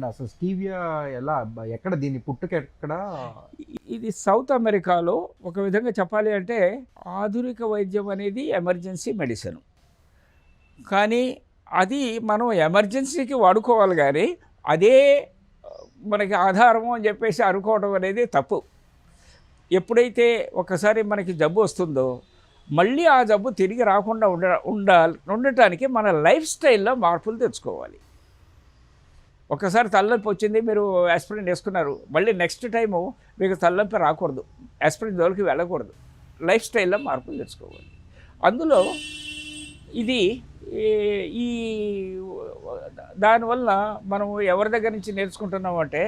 చెప్పండి అసలు స్టీవియా ఎలా ఎక్కడ దీని పుట్టుక ఎక్కడ? ఇది సౌత్ అమెరికాలో ఒక విధంగా చెప్పాలి అంటే ఆధునిక వైద్యం అనేది ఎమర్జెన్సీ మెడిసిన్. కానీ అది మనం ఎమర్జెన్సీకి వాడుకోవాలి, కానీ అదే మనకి ఆధారము అని చెప్పేసి అనుకోవడం అనేది తప్పు. ఎప్పుడైతే ఒకసారి మనకి జబ్బు వస్తుందో మళ్ళీ ఆ జబ్బు తిరిగి రాకుండా ఉండటానికి మన లైఫ్ స్టైల్లో మార్పులు తెచ్చుకోవాలి. ఒకసారి తలనొప్పి వచ్చింది, మీరు ఆస్పిరిన్ వేసుకున్నారు, మళ్ళీ నెక్స్ట్ టైము మీకు తలనొప్పి రాకూడదు, ఆస్పిరిన్ జోలికి వెళ్ళకూడదు. లైఫ్ స్టైల్లో మార్పులు తెచ్చుకోవాలి. అందులో ఇది ఈ దానివల్ల మనం ఎవరి దగ్గర నుంచి నేర్చుకుంటున్నామంటే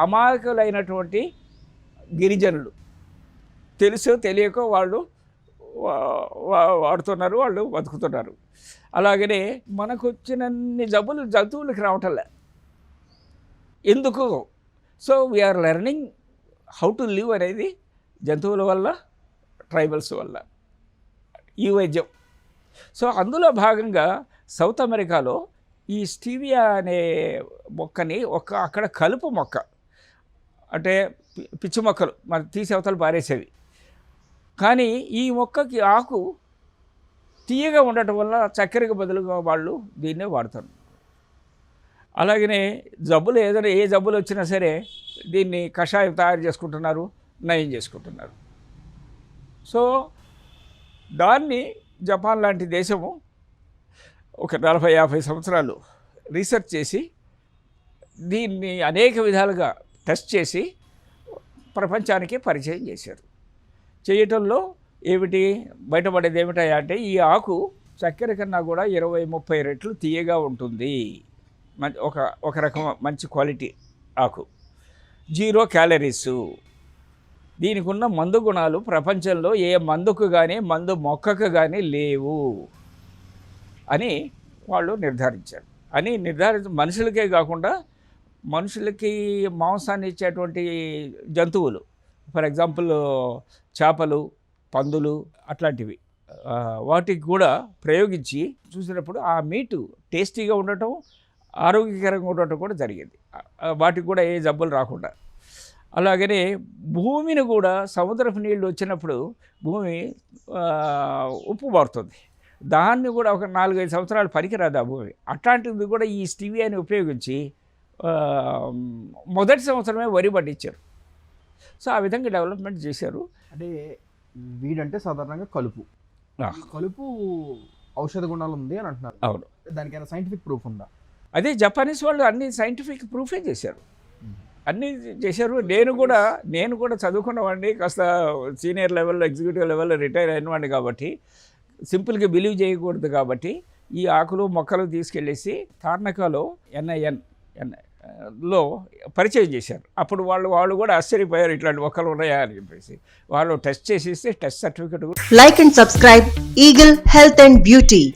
అమాయకులైనటువంటి గిరిజనులు తెలుసో తెలియకో వాళ్ళు వాడుతున్నారు, వాళ్ళు బతుకుతున్నారు. అలాగనే మనకు వచ్చినన్ని జబ్బులు జంతువులకి రావటంలే. ఎందుకు? So we are learning how to live అనేది జంతువుల వల్ల, ట్రైబల్స్ వల్ల ఈ వైద్యం. సో అందులో భాగంగా సౌత్ అమెరికాలో ఈ స్టీవియా అనే మొక్కని అక్కడ కలుపు మొక్క, అంటే పిచ్చి మొక్కలు మన తీసి అవతలు పారేసేవి, కానీ ఈ మొక్కకి ఆకు తీయగా ఉండటం వల్ల చక్కెరకు బదులుగా వాళ్ళు దీన్నే వాడతారు. అలాగనే జబ్బులు ఏ జబ్బులు వచ్చినా సరే దీన్ని కషాయం తయారు చేసుకుంటున్నారు, నయం చేసుకుంటున్నారు. సో దాన్ని జపాన్ లాంటి దేశము ఒక 40-50 సంవత్సరాలు రీసెర్చ్ చేసి దీన్ని అనేక విధాలుగా టెస్ట్ చేసి ప్రపంచానికి పరిచయం చేశారు. చేయటంలో బయటపడేది ఏమిటా అంటే ఈ ఆకు చక్కెర కన్నా కూడా 20-30 రెట్లు తీయగా ఉంటుంది. ఒక రకం మంచి క్వాలిటీ ఆకు, 0 క్యాలరీసు. దీనికి ఉన్న మందు గుణాలు ప్రపంచంలో ఏ మందుకు కానీ మందు మొక్కకు కానీ లేవు అని వాళ్ళు నిర్ధారించారు. మనుషులకే కాకుండా మనుషులకి మాంసాన్ని ఇచ్చేటువంటి జంతువులు, ఫర్ ఎగ్జాంపుల్ చేపలు, పందులు అట్లాంటివి, వాటికి కూడా ప్రయోగించి చూసినప్పుడు ఆ మీటు టేస్టీగా ఉండటం, ఆరోగ్యకరంగా ఉండటం కూడా జరిగింది. వాటికి కూడా ఏ జబ్బులు రాకుండా. అలాగనే భూమిని కూడా సముద్రపు నీళ్ళు వచ్చినప్పుడు భూమి ఉప్పు మారుతుంది, దాన్ని కూడా ఒక 4-5 సంవత్సరాలు పనికిరాదు ఆ భూమి. అట్లాంటిది కూడా ఈ స్టీవియాని ఉపయోగించి మొదటి సంవత్సరమే వరి పండించారు. సో ఆ విధంగా డెవలప్మెంట్ చేశారు. అంటే వీడంటే సాధారణంగా కలుపు ఔషధ గుణాలు ఉంది అని అంటున్నారు. అవును. దానికైనా సైంటిఫిక్ ప్రూఫ్ ఉందా? అదే జపానీస్ వాళ్ళు అన్ని సైంటిఫిక్ ప్రూఫే చేశారు, అన్నీ చేశారు. నేను కూడా చదువుకున్నవాడిని, కాస్త సీనియర్ లెవెల్లో, ఎగ్జిక్యూటివ్ లెవెల్లో రిటైర్ అయినవాడిని కాబట్టి సింపుల్గా బిలీవ్ చేయకూడదు. కాబట్టి ఈ ఆకులు మొక్కలు తీసుకెళ్ళేసి తార్నకాలో NINలో పరిచయం చేశారు. అప్పుడు వాళ్ళు కూడా ఆశ్చర్యపోయారు, ఇట్లాంటి మొక్కలు ఉన్నాయా అని చెప్పేసి. వాళ్ళు టెస్ట్ చేసేస్తే test certificate. Like and subscribe eagle health and beauty.